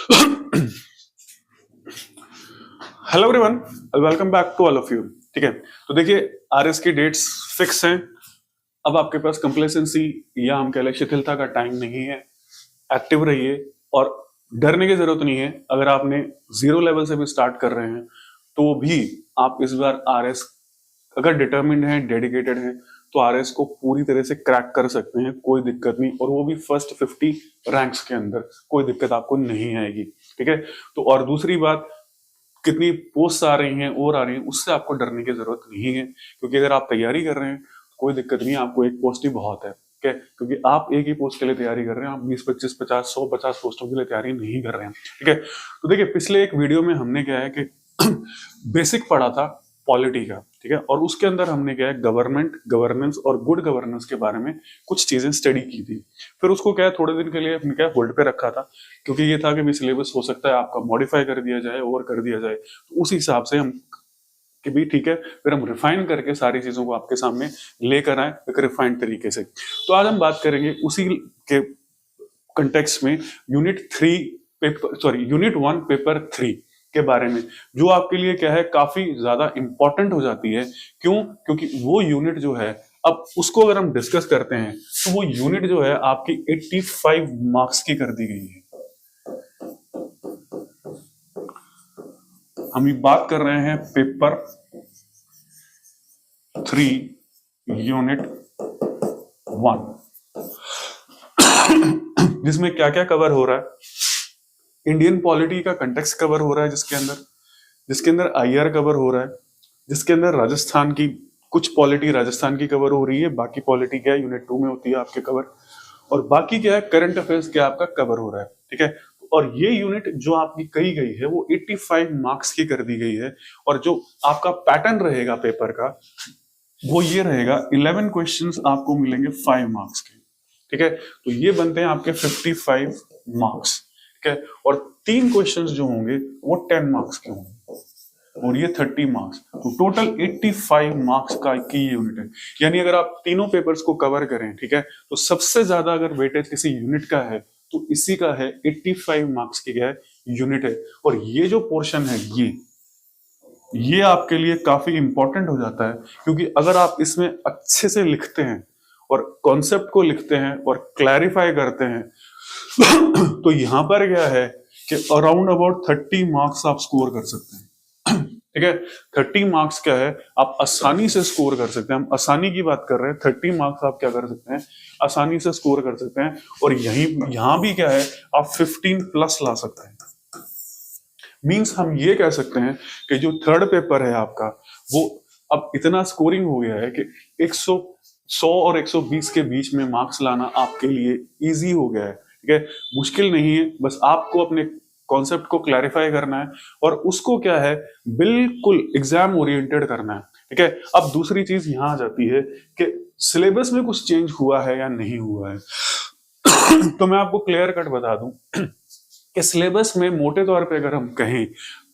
Hello everyone, welcome back to all of you. ठीक है, तो देखिए आरएस की डेट्स फिक्स हैं। अब आपके पास कंप्लेसेंसी या हम कह लें शिथिलता का टाइम नहीं है। एक्टिव रहिए और डरने की जरूरत नहीं है। अगर आपने जीरो लेवल से भी स्टार्ट कर रहे हैं तो भी आप इस बार आरएस अगर डिटर्मिन्ड हैं, डेडिकेटेड हैं, तो आरएस को पूरी तरह से क्रैक कर सकते हैं, कोई दिक्कत नहीं। और वो भी फर्स्ट 50 रैंक्स के अंदर कोई दिक्कत आपको नहीं आएगी। ठीक है, तो और दूसरी बात, कितनी पोस्ट आ रही हैं और आ रही हैं उससे आपको डरने की जरूरत नहीं है, क्योंकि अगर आप तैयारी कर रहे हैं कोई दिक्कत नहीं है। आपको एक पोस्ट ही बहुत है। ठीक है, क्योंकि आप एक ही पोस्ट के लिए तैयारी कर रहे हैं, आप 20, 25, 50, 100, 50 पोस्टों के लिए तैयारी नहीं कर रहे हैं। ठीक है, तो देखिए पिछले एक वीडियो में हमने क्या है कि बेसिक पढ़ा था पॉलिटी का। ठीक है, और उसके अंदर हमने क्या है गवर्नमेंट, गवर्नेंस और गुड गवर्नेंस के बारे में कुछ चीजें स्टडी की थी। फिर उसको क्या है थोड़े दिन के लिए हमने क्या होल्ड पे रखा था, क्योंकि ये था कि भी सिलेबस हो सकता है आपका मॉडिफाई कर दिया जाए, ओवर कर दिया जाए। तो उस हिसाब से हम कि भी ठीक है, फिर हम रिफाइन करके सारी चीजों को आपके सामने लेकर आए एक रिफाइंड तरीके से। तो आज हम बात करेंगे उसी के कंटेक्स्ट में यूनिट 1 पेपर 3 के बारे में, जो आपके लिए क्या है काफी ज्यादा इंपॉर्टेंट हो जाती है। क्यों? क्योंकि वो यूनिट जो है, अब उसको अगर हम डिस्कस करते हैं तो वो यूनिट जो है आपकी 85 मार्क्स की कर दी गई है। हम ये बात कर रहे हैं पेपर 3 यूनिट 1, जिसमें क्या क्या कवर हो रहा है। इंडियन पॉलिटी का कंटेक्स्ट कवर हो रहा है, जिसके अंदर आईआर कवर हो रहा है, जिसके अंदर राजस्थान की कुछ पॉलिटी राजस्थान की कवर हो रही है। बाकी पॉलिटी क्या है यूनिट 2 में होती है आपके कवर, और बाकी क्या है करंट अफेयर्स क्या आपका कवर हो रहा है। ठीक है, और ये यूनिट जो आपकी कही गई है वो 85 मार्क्स की कर दी गई है। और जो आपका पैटर्न रहेगा पेपर का वो ये रहेगा, 11 क्वेश्चंस आपको मिलेंगे 5 मार्क्स के। ठीक है, तो ये बनते हैं आपके 55 मार्क्स। ठीक है, और 3 क्वेश्चंस जो होंगे वो 10 मार्क्स के होंगे और ये 30 मार्क्स, तो टोटल 85 मार्क्स का की यूनिट है। यानी अगर आप तीनों पेपर्स को कवर करें, ठीक है, तो सबसे ज्यादा अगर वेटेज किसी यूनिट का है तो इसी का है। 85 मार्क्स की क्या है यूनिट है। और ये जो पोर्शन है ये आपके लिए काफी इंपॉर्टेंट हो जाता है, क्योंकि अगर आप इसमें अच्छे से लिखते हैं और कॉन्सेप्ट को लिखते हैं और क्लैरिफाई करते हैं तो यहां पर क्या है कि अराउंड अबाउट 30 मार्क्स आप स्कोर कर सकते हैं। ठीक है, 30 मार्क्स क्या है आप आसानी से स्कोर कर सकते हैं। हम आसानी की बात कर रहे हैं, 30 मार्क्स आप क्या कर सकते हैं आसानी से स्कोर कर सकते हैं। और यहां भी क्या है आप 15 प्लस ला सकते हैं। मींस हम ये कह सकते हैं कि जो थर्ड पेपर है आपका वो अब इतना स्कोरिंग हो गया है कि 100 और 120 के बीच में मार्क्स लाना आपके लिए इजी हो गया है। ठीक है, मुश्किल नहीं है, बस आपको अपने कॉन्सेप्ट को क्लैरिफाई करना है और उसको क्या है बिल्कुल एग्जाम ओरिएंटेड करना है। ठीक है, अब दूसरी चीज यहां आ जाती है कि सिलेबस में कुछ चेंज हुआ है या नहीं हुआ है। तो मैं आपको क्लियर कट बता दूं कि सिलेबस में मोटे तौर पे अगर हम कहें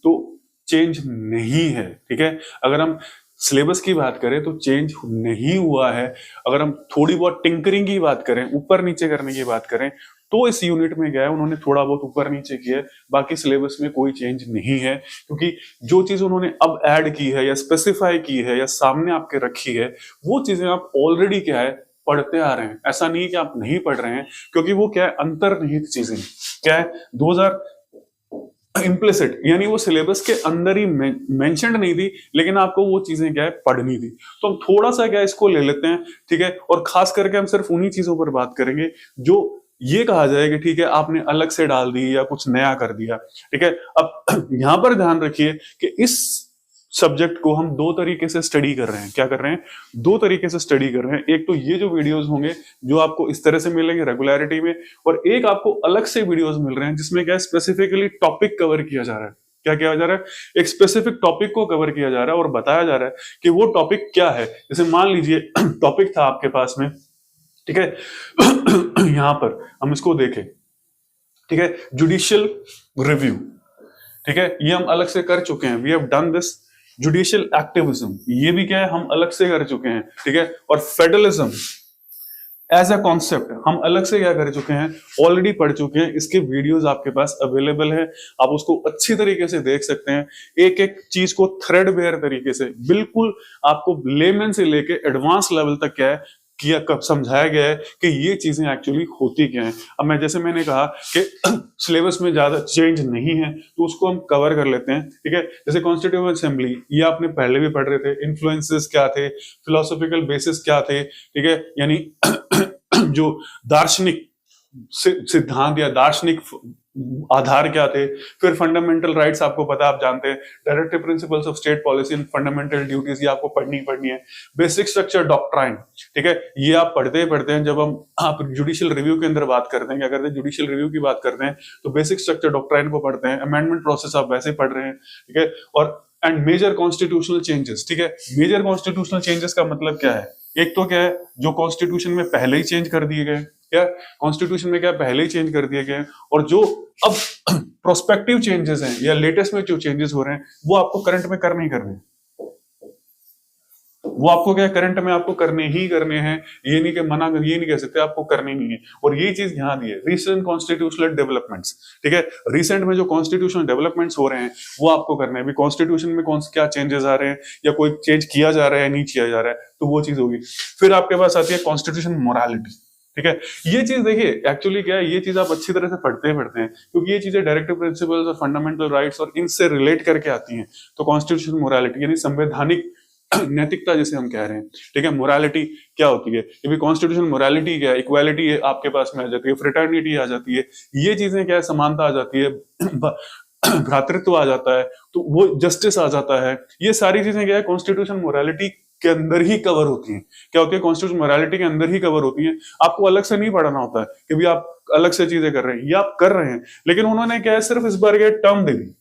तो चेंज नहीं है। ठीक है, अगर हम सिलेबस की बात करें तो चेंज नहीं हुआ है। अगर हम थोड़ी बहुत टिंकरिंग की बात करें, ऊपर नीचे करने की बात करें, तो इस यूनिट में गया है उन्होंने थोड़ा बहुत ऊपर नीचे किया है। बाकी सिलेबस में कोई चेंज नहीं है, क्योंकि जो चीज उन्होंने अब ऐड की है या स्पेसिफाई की है या सामने आपके रखी है वो चीजें आप ऑलरेडी क्या है पढ़ते आ रहे हैं। ऐसा नहीं कि आप नहीं पढ़ रहे हैं, क्योंकि वो क्या है अंतर्निहित चीजें क्या है 2000 इम्प्लिसिट, यानी वो सिलेबस के अंदर ही मेंशन्ड नहीं थी, लेकिन आपको वो चीजें क्या है पढ़नी थी। तो हम थोड़ा सा क्या इसको ले लेते हैं। ठीक है, और खास करके हम सिर्फ उन्हीं चीजों पर बात करेंगे जो ये कहा जाए कि ठीक है आपने अलग से डाल दी या कुछ नया कर दिया। ठीक है, अब यहां पर ध्यान रखिए कि इस सब्जेक्ट को हम 2 तरीके से स्टडी कर रहे हैं। क्या कर रहे हैं? 2 तरीके से स्टडी कर रहे हैं। एक तो ये जो वीडियोस होंगे जो आपको इस तरह से मिलेंगे रेगुलरिटी में, और एक आपको अलग से वीडियोस मिल रहे हैं जिसमें क्या स्पेसिफिकली टॉपिक कवर किया जा रहा है। क्या किया जा रहा है? एक स्पेसिफिक टॉपिक को कवर किया जा रहा है और बताया जा रहा है कि वो टॉपिक क्या है। जैसे मान लीजिए टॉपिक था आपके पास में, ठीक है, यहां पर हम इसको देखें, ठीक है, जुडिशियल रिव्यू। ठीक है, ये हम अलग से कर चुके हैं, we have done this. Judicial activism, ये भी क्या है हम अलग से कर चुके हैं। ठीक है, और फेडरलिज्म, एज अ कॉन्सेप्ट हम अलग से क्या कर चुके हैं, ऑलरेडी पढ़ चुके हैं, इसके वीडियोस आपके पास अवेलेबल है, आप उसको अच्छी तरीके से देख सकते हैं, एक एक चीज को थ्रेडबेयर तरीके से बिल्कुल आपको लेमन से लेके एडवांस लेवल तक क्या है किया कब समझाया गया है कि ये चीजें एक्चुअली होती क्या है। अब मैं जैसे मैंने कहा कि सिलेबस में ज्यादा चेंज नहीं है तो उसको हम कवर कर लेते हैं, ठीक है। जैसे कॉन्स्टिट्यूएंट असेंबली, ये आपने पहले भी पढ़ रहे थे, इन्फ्लुएंसेस क्या थे, फिलोसॉफिकल बेसिस क्या थे, ठीक है, यानी जो दार्शनिक सिद्धांत या दार्शनिक आधार क्या थे, फिर फंडामेंटल राइट्स आपको पता, आप जानते हैं, directive principles of state policy and fundamental duties, ये आपको पढ़नी है। बेसिक स्ट्रक्चर डॉक्ट्राइन, ठीक है, ये आप पढ़ते हैं। जब हम आप जुडिशियल रिव्यू के अंदर बात करते हैं, क्या करते हैं, जुडिशियल रिव्यू की बात करते हैं तो बेसिक स्ट्रक्चर डॉक्ट्राइन को पढ़ते हैं। अमेंडमेंट प्रोसेस आप वैसे पढ़ रहे हैं, ठीक है। और एंड मेजर कॉन्स्टिट्यूशनल चेंजेस, ठीक है, मेजर कॉन्स्टिट्यूशनल चेंजेस का मतलब क्या है, एक तो क्या है जो कॉन्स्टिट्यूशन में पहले ही चेंज कर दिए गए, क्या कॉन्स्टिट्यूशन में क्या पहले ही चेंज कर दिए गए, और जो अब प्रोस्पेक्टिव चेंजेस हैं या लेटेस्ट में जो चेंजेस हो रहे हैं वो आपको करंट में करने ही करने, वो आपको क्या करंट में आपको करने ही करने हैं, ये नहीं कि मना, ये नहीं कह सकते, आपको करने नहीं है। और ये चीज यहाँ दी है, रिसेंट कॉन्स्टिट्यूशनल डेवलपमेंट्स, ठीक है, रिसेंट में जो कॉन्स्टिट्यूशनल डेवलपमेंट्स हो रहे हैं वो आपको करने हैं। अभी कॉन्स्टिट्यूशन में कौन क्या चेंजेस आ रहे हैं या कोई चेंज किया जा रहा है नहीं किया जा रहा है, तो वो चीज होगी। फिर आपके पास आती है कॉन्स्टिट्यूशन मोरालिटी, ठीक है। ये चीज देखिए एक्चुअली क्या है, ये चीज आप अच्छी तरह से पढ़ते हैं क्योंकि ये चीजें डायरेक्टिव प्रिंसिपल्स और फंडामेंटल राइट्स और इनसे रिलेट करके आती हैं। तो कॉन्स्टिट्यूशन मोरालिटी यानी संवैधानिक नैतिकता जिसे हम कह रहे हैं, ठीक है। मोरालिटी क्या होती है, ये कॉन्स्टिट्यूशन मोरालिटी क्या है, इक्वालिटी है आपके पास में आ जाती है, फ्रेटर्निटी आ जाती है, ये चीजें क्या है, समानता आ जाती है, भ्रातृत्व आ जाता है, तो वो जस्टिस आ जाता है। ये सारी चीजें क्या है कॉन्स्टिट्यूशन मोरालिटी के अंदर ही कवर होती है। क्या होती है, कॉन्स्टिट्यूशन मोरालिटी के अंदर ही कवर होती है, आपको अलग से नहीं पढ़ना होता है कि भी आप अलग से चीजें कर रहे हैं, ये आप कर रहे हैं, लेकिन उन्होंने क्या है सिर्फ इस बार क्या टर्म दे दी,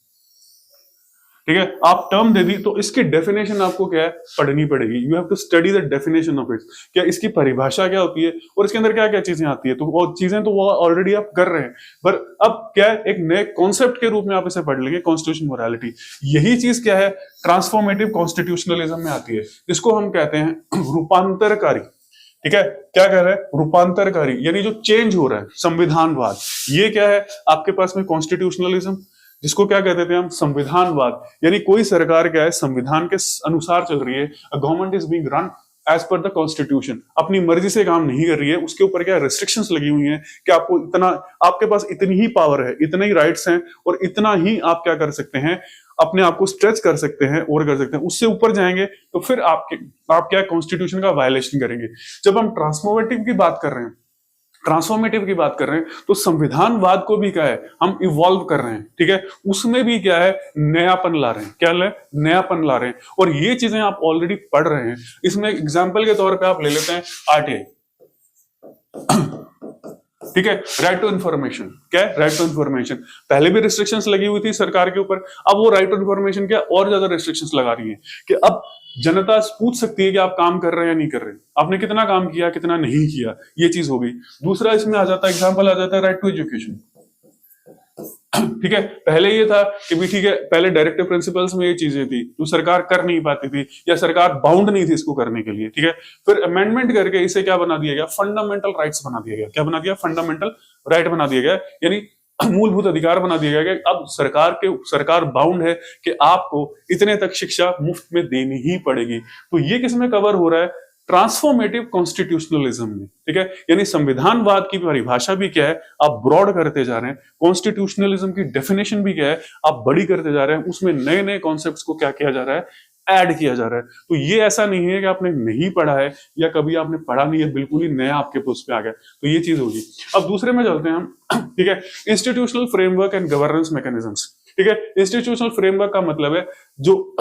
ठीक है, आप टर्म दे दी तो इसकी डेफिनेशन आपको क्या है पढ़नी पड़ेगी। You have to study the definition of it, क्या इसकी परिभाषा क्या होती है और इसके अंदर क्या क्या चीजें आती है, तो वो चीजें तो वो ऑलरेडी आप कर रहे हैं, पर अब क्या है एक नए कॉन्सेप्ट के रूप में आप इसे पढ़ लेंगे, कॉन्स्टिट्यूशन मोरालिटी। यही चीज क्या है ट्रांसफॉर्मेटिव कॉन्स्टिट्यूशनलिज्म में आती है, जिसको हम कहते हैं रूपांतरकारी, ठीक है। क्या कह रहे हैं, रूपांतरकारी यानी जो चेंज हो रहा है, संविधानवाद, ये क्या है आपके पास में कॉन्स्टिट्यूशनलिज्म, जिसको क्या कहते थे हम संविधानवाद, यानी कोई सरकार क्या है संविधान के अनुसार चल रही है, government is being run as per the constitution, अपनी मर्जी से काम नहीं कर रही है, उसके ऊपर क्या रिस्ट्रिक्शंस लगी हुई हैं कि आपको इतना, आपके पास इतनी ही पावर है, इतने ही राइट्स हैं और इतना ही आप क्या कर सकते हैं, अपने आप को स्ट्रेच कर सकते हैं और कर सकते हैं, उससे ऊपर जाएंगे तो फिर आप क्या कॉन्स्टिट्यूशन का वायलेशन करेंगे। जब हम ट्रांसफॉर्मेटिव की बात कर रहे हैं, ट्रांसफॉर्मेटिव की बात कर रहे हैं तो संविधानवाद को भी क्या है हम इवॉल्व कर रहे हैं, ठीक है, उसमें भी क्या है नयापन ला रहे हैं, क्या ले नयापन ला रहे हैं, और ये चीजें आप ऑलरेडी पढ़ रहे हैं। इसमें एग्जांपल के तौर पे आप ले लेते हैं आरटीआई, ठीक है, राइट टू इन्फॉर्मेशन, क्या है राइट टू इन्फॉर्मेशन, पहले भी रिस्ट्रिक्शंस लगी हुई थी सरकार के ऊपर, अब वो राइट टू इन्फॉर्मेशन क्या और ज्यादा रिस्ट्रिक्शंस लगा रही है कि अब जनता पूछ सकती है कि आप काम कर रहे हैं या नहीं कर रहे, आपने कितना काम किया कितना नहीं किया, ये चीज हो गई। दूसरा इसमें आ जाता है एग्जांपल आ जाता है राइट टू एजुकेशन, ठीक है, पहले ये था कि भी ठीक है, पहले डायरेक्टिव प्रिंसिपल्स में ये चीजें थी जो सरकार कर नहीं पाती थी या सरकार बाउंड नहीं थी इसको करने के लिए, ठीक है, फिर अमेंडमेंट करके इसे क्या बना दिया गया, फंडामेंटल राइट्स बना दिया गया, क्या बना दिया, फंडामेंटल राइट बना दिया गया, यानी मूलभूत अधिकार बना दिया गया कि अब सरकार बाउंड है कि आपको इतने तक शिक्षा मुफ्त में देनी ही पड़ेगी। तो ये किसमें कवर हो रहा है, ट्रांसफॉर्मेटिव कॉन्स्टिट्यूशनलिज्म में, ठीक है, यानी संविधानवाद की परिभाषा भी क्या है आप ब्रॉड करते जा रहे हैं, कॉन्स्टिट्यूशनलिज्म की डेफिनेशन भी क्या है आप बड़ी करते जा रहे हैं, उसमें नए नए कॉन्सेप्ट्स को क्या किया जा रहा है ऐड किया जा रहा है। तो ये ऐसा नहीं है कि आपने नहीं पढ़ा है या कभी आपने पढ़ा नहीं है, बिल्कुल ही नया आपके पोस्ट पे आ गया, तो ये चीज होगी। अब दूसरे में चलते हैं हम, ठीक है, institutional framework and governance mechanisms, ठीक है, इंस्टीट्यूशनल फ्रेमवर्क का मतलब है जो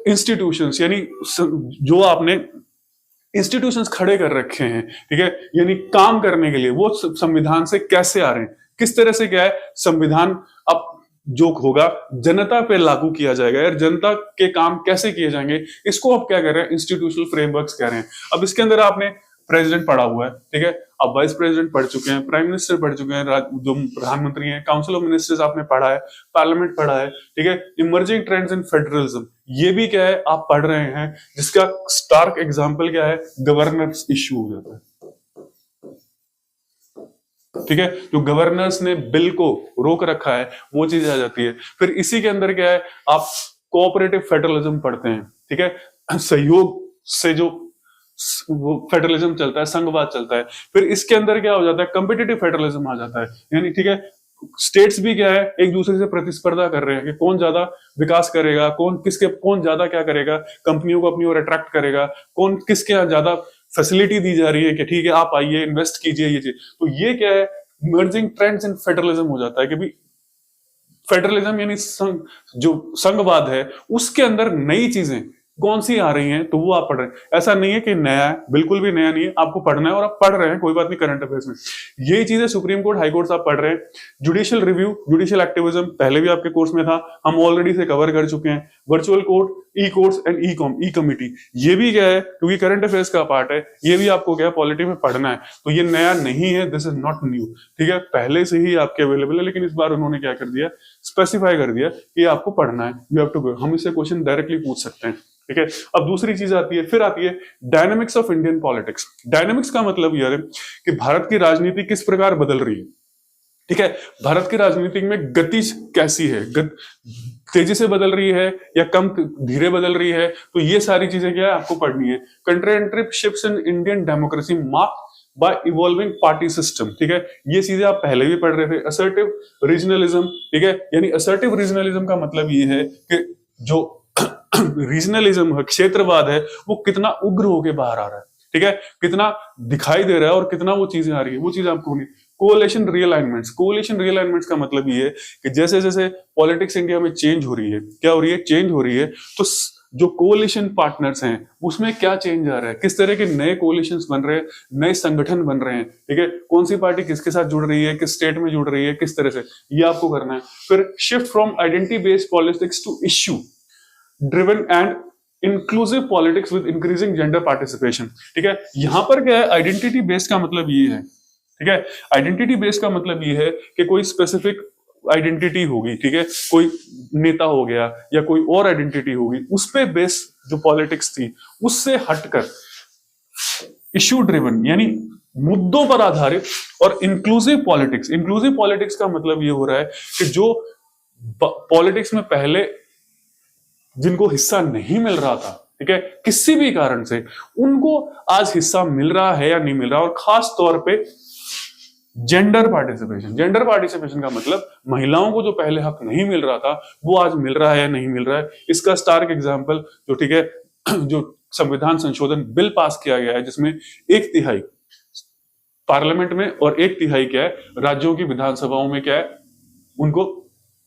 इंस्टीट्यूशंस यानी जो आपने इंस्टीट्यूशंस खड़े कर रखे हैं, ठीक है, यानी काम करने के लिए वो संविधान से कैसे आ रहे हैं, किस तरह से क्या है संविधान अब जो होगा जनता पे लागू किया जाएगा, यार जनता के काम कैसे किए जाएंगे, इसको आप क्या कह रहे हैं इंस्टीट्यूशनल फ्रेमवर्क्स कह रहे हैं। अब इसके अंदर आपने प्रेसिडेंट पढ़ा हुआ है, ठीक है, अब वाइस प्रेसिडेंट पढ़ चुके हैं, प्राइम मिनिस्टर पढ़ चुके हैं, जो प्रधानमंत्री हैं, काउंसिल ऑफ मिनिस्टर्स आपने पढ़ा है, पार्लियामेंट पढ़ा है, ठीक है, इमर्जिंग ट्रेंड्स इन फेडरलिज्म ये भी क्या है आप पढ़ रहे हैं, जिसका स्टार्क एग्जांपल क्या है गवर्नेंस इश्यू हो जाता है, ठीक है, जो गवर्नर्स ने बिल को रोक रखा है वो चीज आ जाती है। फिर इसी के अंदर क्या है, आप कोऑपरेटिव फेडरलिज्म पढ़ते हैं, ठीक है, सहयोग से जो वो फेडरलिज्म चलता है, संघवाद चलता है। फिर इसके अंदर क्या हो जाता है, कॉम्पिटिटिव फेडरलिज्म आ जाता है, यानी ठीक है, स्टेट्स भी क्या है, एक दूसरे से प्रतिस्पर्धा कर रहे हैं कि कौन ज्यादा विकास करेगा, कौन ज्यादा क्या करेगा, कंपनियों को अपनी ओर अट्रैक्ट करेगा, कौन किसके यहाँ ज्यादा फैसिलिटी दी जा रही है कि ठीक है आप आइए इन्वेस्ट कीजिए ये चीज। तो ये क्या है, मर्जिंग ट्रेंड्स इन फेडरलिज्म हो जाता है कि भाई फेडरलिज्म यानी जो संघवाद है उसके अंदर नई चीजें कौन सी आ रही हैं तो वो आप पढ़ रहे हैं। ऐसा नहीं है कि नया है, बिल्कुल भी नया नहीं है, आपको पढ़ना है और आप पढ़ रहे हैं, कोई बात नहीं, करंट अफेयर्स में यही चीजें सुप्रीम कोर्ट हाई कोर्ट आप पढ़ रहे हैं। जुडिशियल रिव्यू, जुडिशियल एक्टिविज्म पहले भी आपके कोर्स में था, हम ऑलरेडी से कवर कर चुके हैं। Virtual court, E courts and E committee, ये भी क्या है, क्योंकि करंट अफेयर्स का पार्ट है, ये भी आपको क्या है पॉलिटी में पढ़ना है, तो ये नया नहीं है, दिस इज नॉट न्यू, ठीक है, पहले से ही आपके अवेलेबल है, लेकिन इस बार उन्होंने क्या कर दिया, स्पेसिफाई कर दिया कि आपको पढ़ना है, यू हैव टू गो। हम इससे क्वेश्चन डायरेक्टली पूछ सकते हैं, ठीक है। अब दूसरी चीज आती है, फिर आती है dynamics of Indian politics. Dynamics का मतलब यह है कि भारत की राजनीति किस प्रकार बदल रही है, ठीक है, भारत की राजनीति में गति कैसी है, तेजी से बदल रही है या कम धीरे बदल रही है, तो ये सारी चीजें क्या है आपको पढ़नी है। Country shifts in Indian democracy marked by evolving party system, ठीक है, ये चीजें आप पहले भी पढ़ रहे थे। असर्टिव रीजनलिज्म, ठीक है, यानी असर्टिव रीजनलिज्म का मतलब ये है कि जो रीजनलिज्म है, क्षेत्रवाद है, वो कितना उग्र होके बाहर आ रहा है, ठीक है, कितना दिखाई दे रहा है और कितना वो चीजें आ रही है, वो चीज आपको होनी। कोalition realignments, कोaliशन रियलाइनमेंट्स का मतलब ये है कि जैसे जैसे पॉलिटिक्स इंडिया में चेंज हो रही है, क्या हो रही है, चेंज हो रही है, तो जो कोalition पार्टनर्स हैं उसमें क्या चेंज आ रहा है, किस तरह के नए कोalitions बन रहे हैं, नए संगठन बन रहे हैं, ठीक है, कौन सी पार्टी किसके साथ जुड़ रही है, किस स्टेट में जुड़ रही है, किस तरह से, ये आपको करना है। फिर shift from identity based politics to issue driven and inclusive politics with increasing gender participation, ठीक है, यहां पर क्या है, आइडेंटिटी बेस्ड का मतलब ये है, ठीक है, आइडेंटिटी बेस्ड का मतलब ये है कि कोई स्पेसिफिक आइडेंटिटी होगी, ठीक है, कोई नेता हो गया या कोई और आइडेंटिटी होगी, उस पे बेस जो पॉलिटिक्स थी उससे हटकर इश्यू ड्रिवन यानी मुद्दों पर आधारित और इंक्लूसिव पॉलिटिक्स का मतलब ये हो रहा है कि जो पॉलिटिक्स में पहले जिनको हिस्सा नहीं मिल रहा था, ठीक है, किसी भी कारण से, उनको आज हिस्सा मिल रहा है या नहीं मिल रहा, और खास तौर पे जेंडर पार्टिसिपेशन का मतलब महिलाओं को जो पहले हक नहीं मिल रहा था वो आज मिल रहा है या नहीं मिल रहा है। इसका स्टार्क एग्जांपल जो, ठीक है, जो संविधान संशोधन बिल पास किया गया है जिसमें 1/3 पार्लियामेंट में और 1/3 क्या है राज्यों की विधानसभाओं में क्या है उनको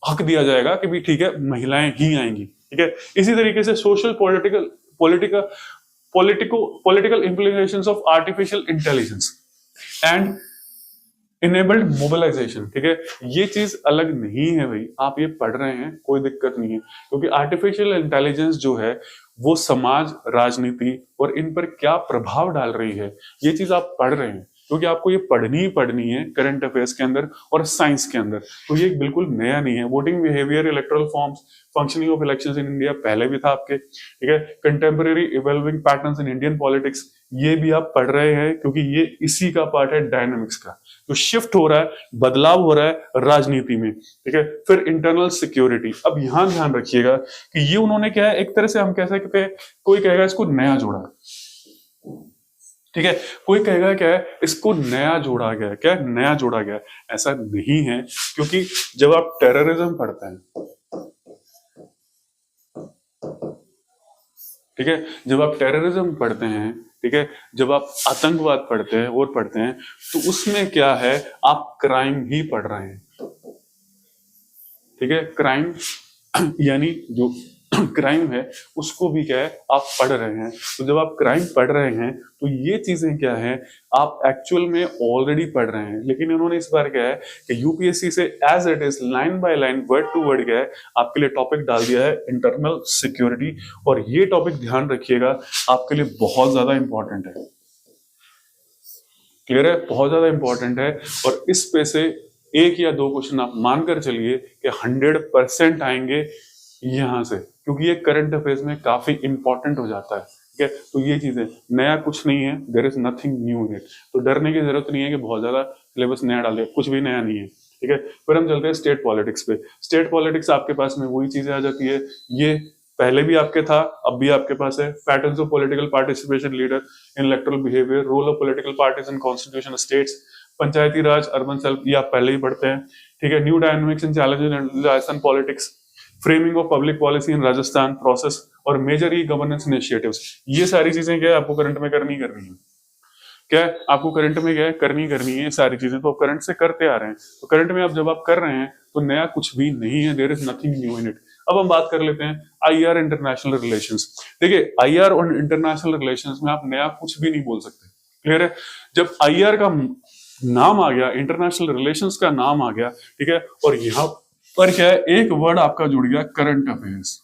हक दिया जाएगा कि भी ठीक है महिलाएं ही आएंगी, ठीक है। इसी तरीके से social political implications of artificial intelligence and enabled mobilisation, ठीक है, ये चीज अलग नहीं है भाई, आप ये पढ़ रहे हैं कोई दिक्कत नहीं है, क्योंकि आर्टिफिशियल इंटेलिजेंस जो है वो समाज, राजनीति और इन पर क्या प्रभाव डाल रही है, ये चीज आप पढ़ रहे हैं, क्योंकि आपको ये पढ़नी ही पढ़नी है करंट अफेयर्स के अंदर और साइंस के अंदर, तो ये बिल्कुल नया नहीं है। Voting behaviour, electoral forms, functioning of elections in India पहले भी था आपके, ठीक है। Contemporary evolving patterns in Indian politics, ये भी आप पढ़ रहे हैं, क्योंकि ये इसी का पार्ट है डायनामिक्स का, जो शिफ्ट हो रहा है, बदलाव हो रहा है राजनीति में, ठीक है। फिर इंटरनल सिक्योरिटी, अब यहां ध्यान रखिएगा कि ये उन्होंने क्या है, एक तरह से हम कह सकते हैं, कोई कहेगा इसको नया जोड़ा, ठीक है, कोई कहेगा क्या है इसको नया जोड़ा गया, क्या नया जोड़ा गया, ऐसा नहीं है, क्योंकि जब आप टेररिज्म पढ़ते हैं, ठीक है, जब आप टेररिज्म पढ़ते हैं, ठीक है, जब आप आतंकवाद पढ़ते हैं और पढ़ते हैं, तो उसमें क्या है, आप क्राइम ही पढ़ रहे हैं, ठीक है, क्राइम यानी जो क्राइम है उसको भी क्या है आप पढ़ रहे हैं। तो जब आप क्राइम पढ़ रहे हैं तो ये चीजें क्या है आप एक्चुअल में ऑलरेडी पढ़ रहे हैं, लेकिन इन्होंने इस बार क्या है कि यूपीएससी से as it is line by line word to word क्या है आपके लिए टॉपिक डाल दिया है इंटरनल सिक्योरिटी, और ये टॉपिक ध्यान रखिएगा आपके लिए बहुत ज्यादा इंपॉर्टेंट है, क्लियर है, बहुत ज्यादा इंपॉर्टेंट है, और इस पे से एक या दो क्वेश्चन आप मानकर चलिए कि 100% आएंगे यहां से, क्योंकि ये करंट अफेयर्स में काफी इंपॉर्टेंट हो जाता है, ठीक है। तो ये चीजें नया कुछ नहीं है, there is nothing new in it, तो डरने की जरूरत नहीं है कि बहुत ज्यादा सिलेबस नया डाल दिया, कुछ भी नया नहीं है, ठीक है। फिर हम चलते हैं स्टेट पॉलिटिक्स पे। स्टेट पॉलिटिक्स आपके पास में वही चीजें आ जाती है, ये पहले भी आपके था, अब भी आपके पास है। Patterns of political participation leader in electoral behaviour, role of political parties in constitution states, Panchayati Raj, urban self, ये आप पहले ही पढ़ते हैं, ठीक है। New dynamics and challenges in Rajasthan politics, framing of public policy in Rajasthan process और मेजर ई गवर्नेंस इनिशिएटिव्स, ये सारी चीजें क्या है आपको करंट में करनी है, क्या है आपको करंट में क्या है करनी है सारी चीजें, तो आप करंट से करते आ रहे हैं। तो करंट में आप जब आप कर रहे हैं तो नया कुछ भी नहीं है, there is nothing new in it. अब हम बात कर लेते हैं आईआर इंटरनेशनल रिलेशंस। देखिए आईआर और इंटरनेशनल रिलेशंस में आप नया कुछ भी नहीं बोल सकते, क्लियर है। जब आईआर का नाम आ गया, इंटरनेशनल रिलेशंस का नाम आ गया, ठीक है, और यहां पर क्या है एक वर्ड आपका जुड़ गया, करंट अफेयर्स।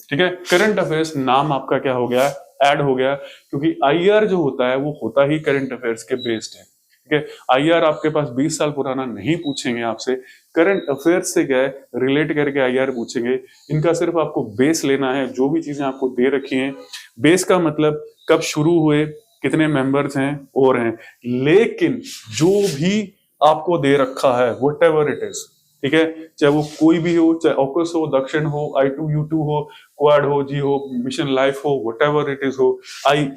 ठीक है, करंट अफेयर्स नाम आपका क्या हो गया, ऐड हो गया, क्योंकि आईआर जो होता है वो होता ही करंट अफेयर्स के बेस्ड है। ठीक है, आईआर आपके पास 20 साल पुराना नहीं पूछेंगे आपसे, करंट अफेयर्स से क्या है रिलेट करके आईआर पूछेंगे। इनका सिर्फ आपको बेस लेना है, जो भी चीजें आपको दे रखी हैं। बेस का मतलब कब शुरू हुए, कितने मेंबर्स हैं और हैं, लेकिन जो भी आपको दे रखा है वट एवर इट इज, ठीक है, चाहे वो कोई भी हो, चाहे ऑकस हो, दक्षिण हो, I2U2 हो, क्वाड हो, जी हो, मिशन लाइफ हो, वट एवर इट इज हो, आई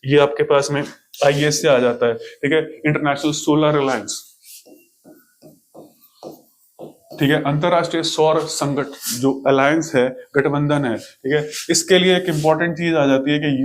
ये आपके पास में आईएस से आ जाता है। ठीक है, इंटरनेशनल सोलर अलायंस, ठीक है, अंतरराष्ट्रीय सौर संगठन जो अलायंस है, गठबंधन है, ठीक है। इसके लिए एक इंपॉर्टेंट चीज आ जाती है कि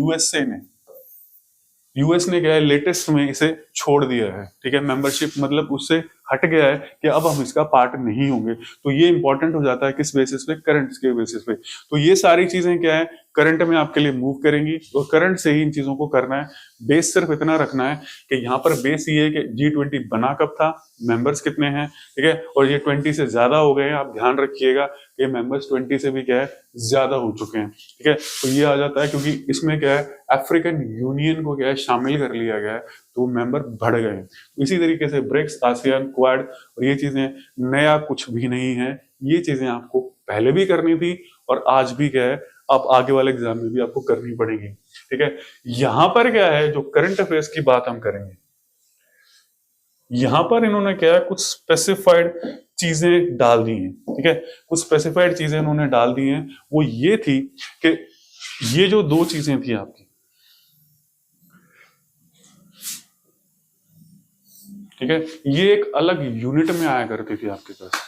यूएस ने क्या है लेटेस्ट में इसे छोड़ दिया है, ठीक है, मेंबरशिप मतलब उससे हट गया है कि अब हम इसका पार्ट नहीं होंगे। तो ये इंपॉर्टेंट हो जाता है किस बेसिस पे, करंट के बेसिस पे। तो ये सारी चीजें क्या है करंट में आपके लिए मूव करेंगी, और करंट से ही इन चीजों को करना है। बेस सिर्फ इतना रखना है कि यहाँ पर बेस ये है कि G20 बना कब था, मेंबर्स कितने हैं, ठीक है, और ये 20 से ज्यादा हो गए हैं। आप ध्यान रखिएगा कि मेंबर्स 20 से भी क्या है ज्यादा हो चुके हैं, ठीक है। तो ये आ जाता है क्योंकि इसमें क्या है अफ्रीकन यूनियन को क्या है शामिल कर लिया गया है, तो मेंबर बढ़ गए। तो इसी तरीके से ब्रिक्स, आसियान, क्वाड, और ये चीजें नया कुछ भी नहीं है, ये चीजें आपको पहले भी करनी थी और आज भी क्या है आप आगे वाले एग्जाम में भी आपको करनी पड़ेगी, ठीक है। यहां पर क्या है जो करंट अफेयर्स की बात हम करेंगे, यहां पर इन्होंने क्या है कुछ स्पेसिफाइड चीजें डाल दी हैं, ठीक है, कुछ स्पेसिफाइड चीजें इन्होंने डाल दी हैं। वो ये थी कि ये जो दो चीजें थी आपकी, ठीक है, ये एक अलग यूनिट में आया करती थी आपके पास,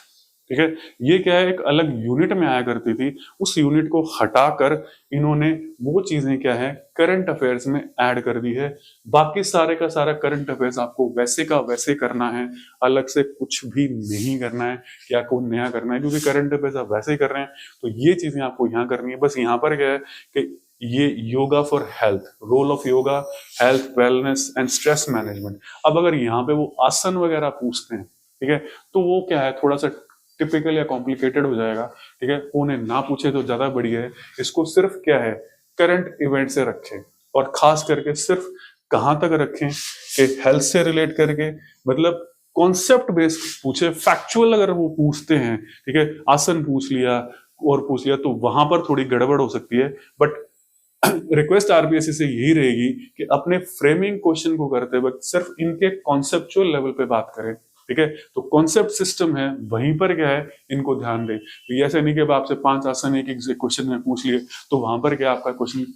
ठीक है, ये क्या है एक अलग यूनिट में आया करती थी। उस यूनिट को हटाकर इन्होंने वो चीजें क्या है करंट अफेयर्स में ऐड कर दी है। बाकी सारे का सारा करंट अफेयर्स आपको वैसे का वैसे करना है, अलग से कुछ भी नहीं करना है कि आपको नया करना है, क्योंकि करंट अफेयर्स आप वैसे ही कर रहे हैं। तो ये चीजें आपको यहाँ करनी है। बस यहाँ पर क्या है कि ये yoga for health, role of yoga, health, wellness and stress management. अब अगर यहाँ पे वो आसन वगैरह पूछते हैं, ठीक है, तो वो क्या है थोड़ा सा टिपिकल या कॉम्प्लिकेटेड हो जाएगा, ठीक है, उन्हें ना पूछे तो ज्यादा बढ़िया है। इसको सिर्फ क्या है करंट इवेंट से रखें, और खास करके सिर्फ कहां तक रखें कि हेल्थ से रिलेट करके, मतलब कॉन्सेप्ट बेस्ड पूछे। फैक्चुअल अगर वो पूछते हैं, ठीक है, आसन पूछ लिया और पूछ लिया तो वहां पर थोड़ी गड़बड़ हो सकती है। बट रिक्वेस्ट आरबीएससी से यही रहेगी कि अपने फ्रेमिंग क्वेश्चन को करते वक्त सिर्फ इनके कॉन्सेप्चुअल लेवल पे बात करें, ठीक है। तो कॉन्सेप्ट सिस्टम है वहीं पर क्या है इनको ध्यान दें। तो ये ऐसा नहीं कि आपसे 5 आसन एक एक क्वेश्चन में पूछ लिए तो वहां पर क्या आपका क्वेश्चन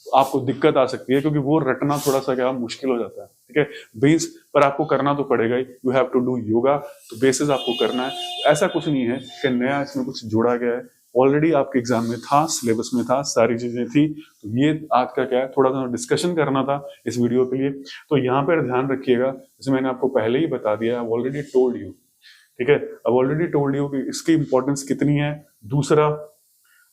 आपको दिक्कत आ सकती है, क्योंकि वो रटना थोड़ा सा क्या मुश्किल हो जाता है, ठीक है। बेस पर आपको करना तो पड़ेगा ही, you have to do yoga, तो बेसिस आपको करना है। ऐसा कुछ नहीं है कि नया इसमें कुछ जोड़ा गया है, ऑलरेडी आपके एग्जाम में था, सिलेबस में था, सारी चीजें थी। तो ये आज का क्या है थोड़ा सा डिस्कशन करना था इस वीडियो के लिए। तो यहाँ पर ध्यान रखिएगा, जैसे मैंने आपको पहले ही बता दिया, आई ऑलरेडी टोल्ड यू, ठीक है, आई ऑलरेडी टोल्ड यू कि इसकी इंपॉर्टेंस कितनी है। दूसरा,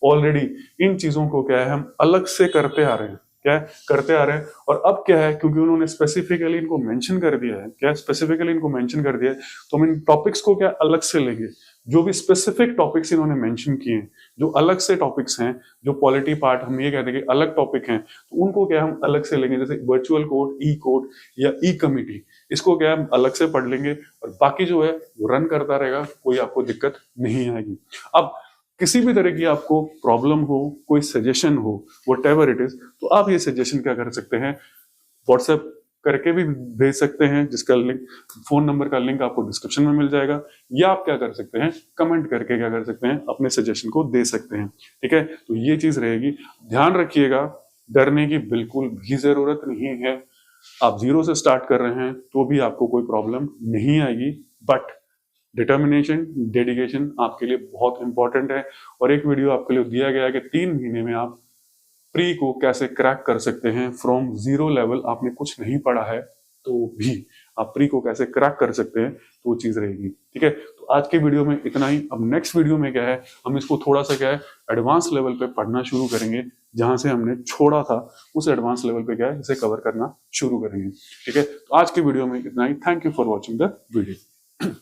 ऑलरेडी इन चीजों को क्या है हम अलग से करते आ रहे हैं, क्या है करते आ रहे हैं। और अब क्या है क्योंकि उन्होंने स्पेसिफिकली इनको मेंशन कर दिया है, क्या स्पेसिफिकली इनको मेंशन कर दिया है, तो हम इन टॉपिक्स को क्या अलग से लेंगे। जो भी स्पेसिफिक टॉपिक्स इन्होंने मेंशन किए हैं, जो अलग से टॉपिक्स हैं, जो पॉलिटी पार्ट हम ये कहते हैं कि अलग टॉपिक हैं, तो उनको क्या हम अलग से लेंगे। जैसे वर्चुअल कोर्ट, ई कोर्ट या ई कमिटी, इसको क्या हम अलग से पढ़ लेंगे, और बाकी जो है वो रन करता रहेगा, कोई आपको दिक्कत नहीं आएगी। अब किसी भी तरह की आपको प्रॉब्लम हो, कोई सजेशन हो, व्हाटएवर इट इज, तो आप ये सजेशन क्या कर सकते हैं, व्हाट्सएप करके भी भेज सकते हैं, जिसका लिंक, फोन नंबर का लिंक आपको डिस्क्रिप्शन में मिल जाएगा, या आप क्या कर सकते हैं, कमेंट करके क्या कर सकते हैं, अपने सजेशन को दे सकते हैं। ठीक है, तो ये चीज रहेगी, ध्यान रखिएगा, डरने की बिल्कुल भी जरूरत नहीं है। आप जीरो से स्टार्ट कर रहे हैं तो भी आपको कोई प्रॉब्लम नहीं आएगी, बट डिटर्मिनेशन, डेडिकेशन आपके लिए बहुत इंपॉर्टेंट है। और एक वीडियो आपके लिए दिया गया है कि 3 महीने में आप प्री को कैसे क्रैक कर सकते हैं, फ्रॉम जीरो लेवल, आपने कुछ नहीं पढ़ा है तो भी आप प्री को कैसे क्रैक कर सकते हैं, तो वो चीज रहेगी। ठीक है, तो आज के वीडियो में इतना ही। अब नेक्स्ट वीडियो में क्या है, हम इसको थोड़ा सा क्या है, एडवांस लेवल पे पढ़ना शुरू करेंगे, जहां से हमने छोड़ा था उस एडवांस लेवल पे क्या है, इसे कवर करना शुरू करेंगे। ठीक है, तो आज के वीडियो में इतना ही। Thank you for watching the video.